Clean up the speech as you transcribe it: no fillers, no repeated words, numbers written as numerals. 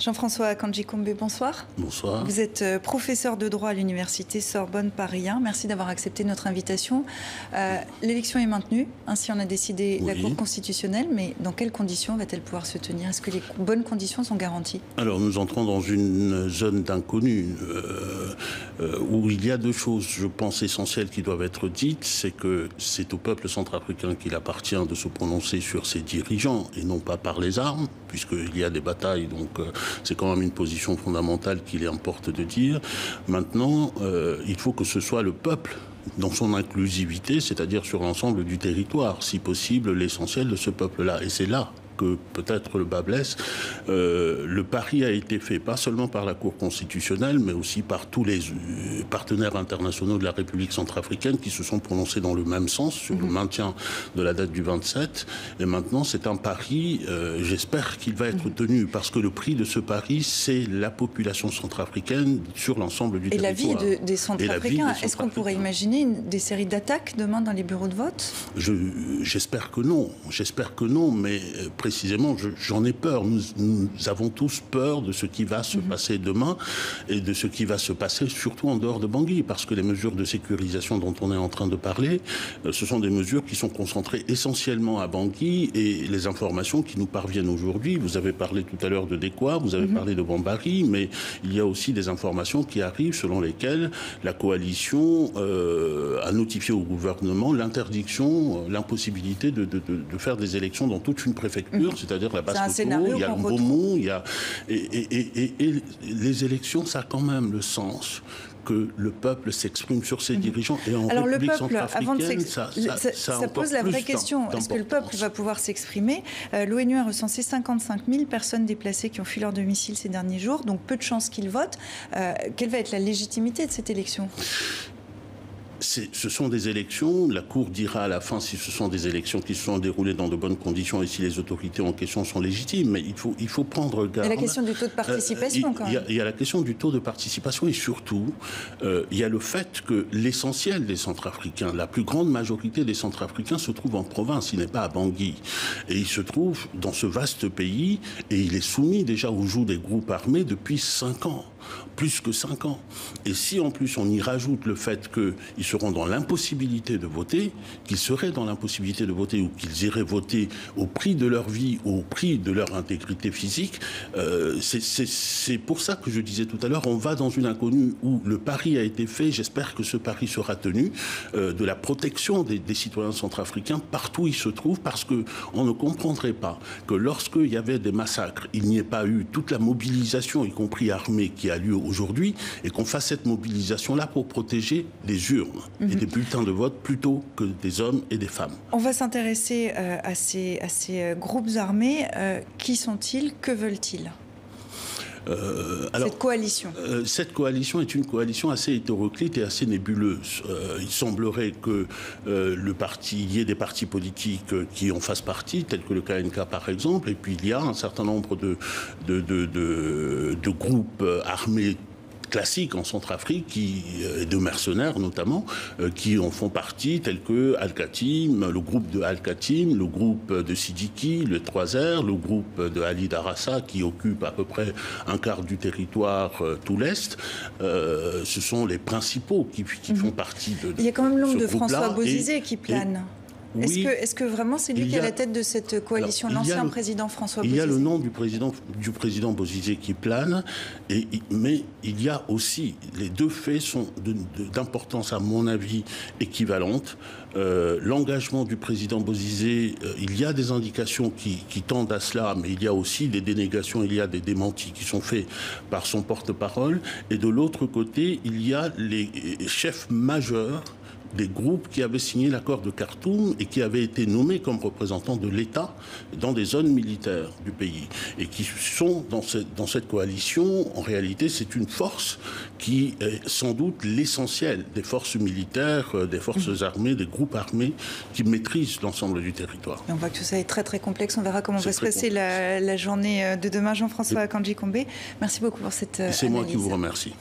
Jean-François Akanji-Kombe, bonsoir. Bonsoir. Vous êtes professeur de droit à l'université Sorbonne Paris 1. Merci d'avoir accepté notre invitation. L'élection est maintenue, ainsi en a décidé la Cour constitutionnelle, mais dans quelles conditions va-t-elle pouvoir se tenir? Est-ce que les bonnes conditions sont garanties? Alors nous entrons dans une zone d'inconnu où il y a deux choses, je pense, essentielles qui doivent être dites. C'est que c'est au peuple centrafricain qu'il appartient de se prononcer sur ses dirigeants et non pas par les armes, puisqu'il y a des batailles, donc c'est quand même une position fondamentale qu'il importe de dire. Maintenant, il faut que ce soit le peuple dans son inclusivité, c'est-à-dire sur l'ensemble du territoire, si possible l'essentiel de ce peuple-là. Et c'est là que peut-être le bas blesse. Le pari a été fait pas seulement par la Cour constitutionnelle, mais aussi par tous les partenaires internationaux de la République centrafricaine qui se sont prononcés dans le même sens sur le maintien de la date du 27. Et maintenant, c'est un pari, j'espère qu'il va être tenu, parce que le prix de ce pari, c'est la population centrafricaine sur l'ensemble du territoire. Et la vie des Centrafricains. Est-ce qu'on pourrait imaginer des séries d'attaques demain dans les bureaux de vote? J'espère que non. J'espère que non, mais précisément, j'en ai peur. Nous avons tous peur de ce qui va se passer demain et de ce qui va se passer surtout en dehors de Bangui, parce que les mesures de sécurisation dont on est en train de parler, ce sont des mesures qui sont concentrées essentiellement à Bangui, et les informations qui nous parviennent aujourd'hui, vous avez parlé tout à l'heure de Dekwa, vous avez parlé de Bambari, mais il y a aussi des informations qui arrivent selon lesquelles la coalition a notifié au gouvernement l'interdiction, l'impossibilité de faire des élections dans toute une préfecture. C'est-à-dire la Basse-Kotto, il y a le Mbomou, il y a... Et les élections, ça a quand même le sens que le peuple s'exprime sur ses dirigeants. Et en Alors République le peuple, avant de ça pose la vraie question. Est-ce que le peuple va pouvoir s'exprimer? L'ONU a recensé 55 000 personnes déplacées qui ont fui leur domicile ces derniers jours, donc peu de chances qu'ils votent. Quelle va être la légitimité de cette élection? Ce sont des élections, la Cour dira à la fin si ce sont des élections qui se sont déroulées dans de bonnes conditions et si les autorités en question sont légitimes, mais il faut prendre garde. Il y a la question du taux de participation quand même. Il y a la question du taux de participation et surtout, il y a le fait que l'essentiel des Centrafricains, la plus grande majorité des Centrafricains se trouve en province, il n'est pas à Bangui. Et il se trouve dans ce vaste pays et il est soumis déjà au joug des groupes armés depuis 5 ans. Plus que 5 ans. Et si en plus on y rajoute le fait qu'ils seront dans l'impossibilité de voter, qu'ils seraient dans l'impossibilité de voter ou qu'ils iraient voter au prix de leur vie, au prix de leur intégrité physique, c'est pour ça que je disais tout à l'heure, on va dans une inconnue où le pari a été fait, j'espère que ce pari sera tenu, de la protection des citoyens centrafricains partout où ils se trouvent, parce qu'on ne comprendrait pas que lorsqu'il y avait des massacres, il n'y ait pas eu toute la mobilisation, y compris armée, qui a lieu aujourd'hui, et qu'on fasse cette mobilisation-là pour protéger les urnes et des bulletins de vote plutôt que des hommes et des femmes. On va s'intéresser à ces groupes armés. Qui sont-ils? Que veulent-ils? Cette coalition. Cette coalition est une coalition assez hétéroclite et assez nébuleuse. Il semblerait que il y ait des partis politiques qui en fassent partie, tels que le KNK par exemple, et puis il y a un certain nombre de groupes armés classiques en Centrafrique, et de mercenaires notamment, qui en font partie, tels que Al-Katim, le groupe de Al-Katim, le groupe de Sidiki, le 3R, le groupe de Ali Darassa, qui occupe à peu près un quart du territoire, tout l'Est. Ce sont les principaux qui font partie de Il y a quand même l'ombre de François Bozizé qui plane. Oui, est-ce que vraiment c'est lui qui est à la tête de cette coalition, l'ancien président François Bozizé? Il y a le nom du président Bozizé qui plane, mais il y a aussi, les deux faits sont d'importance à mon avis équivalente. L'engagement du président Bozizé, il y a des indications qui tendent à cela, mais il y a aussi des dénégations, il y a des démentis qui sont faits par son porte-parole. Et de l'autre côté, il y a les chefs majeurs des groupes qui avaient signé l'accord de Khartoum et qui avaient été nommés comme représentants de l'État dans des zones militaires du pays et qui sont dans cette coalition. En réalité, c'est une force qui est sans doute l'essentiel des forces militaires, des forces armées, des groupes armés qui maîtrisent l'ensemble du territoire. Et on voit que tout ça est très très complexe. On verra comment va se passer la journée de demain. Jean-François Akanji-Kombe, merci beaucoup pour cette analyse. C'est moi qui vous remercie.